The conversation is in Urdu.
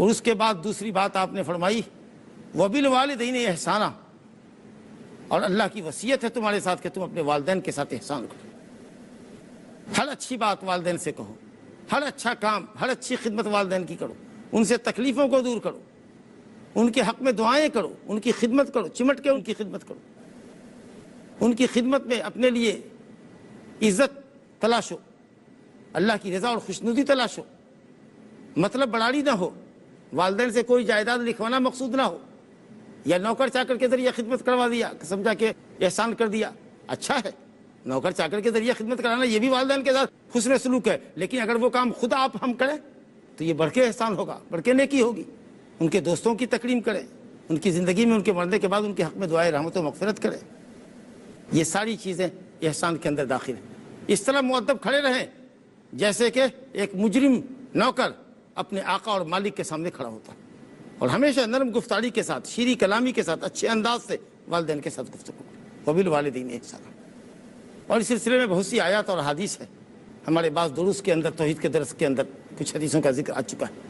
اور اس کے بعد دوسری بات آپ نے فرمائی وَبِالْوَالِدَيْنِ احسانہ، اور اللہ کی وصیت ہے تمہارے ساتھ کہ تم اپنے والدین کے ساتھ احسان کرو۔ ہر اچھی بات والدین سے کہو، ہر اچھا کام، ہر اچھی خدمت والدین کی کرو، ان سے تکلیفوں کو دور کرو، ان کے حق میں دعائیں کرو، ان کی خدمت کرو، چمٹ کے ان کی خدمت کرو، ان کی خدمت میں اپنے لیے عزت تلاشو، اللہ کی رضا اور خوشنودی تلاشو، مطلب بڑاری نہ ہو، والدین سے کوئی جائیداد لکھوانا مقصود نہ ہو، یا نوکر چاکر کے ذریعے خدمت کروا دیا، سمجھا کہ احسان کر دیا، اچھا ہے، نوکر چاکر کے ذریعے خدمت کرانا یہ بھی والدین کے ساتھ حسن سلوک ہے، لیکن اگر وہ کام خود ہم کریں تو یہ بڑھ کے احسان ہوگا، بڑھ کے نیکی ہوگی۔ ان کے دوستوں کی تکریم کریں، ان کی زندگی میں ان کے مرنے کے بعد ان کے حق میں دعائے رحمت و مغفرت کریں، یہ ساری چیزیں احسان کے اندر داخل ہیں۔ اس طرح مؤدب کھڑے رہیں جیسے کہ ایک مجرم نوکر اپنے آقا اور مالک کے سامنے کھڑا ہوتا ہے، اور ہمیشہ نرم گفتاری کے ساتھ، شیریں کلامی کے ساتھ، اچھے انداز سے والدین کے ساتھ گفتگو کریں۔ وَبِالْوَالِدَيْنِ احسانہ۔ اور اس سلسلے میں بہت سی آیات اور حدیث ہے، ہمارے بعض دروس کے اندر، توحید کے درس کے اندر کچھ حدیثوں کا ذکر آ چکا ہے۔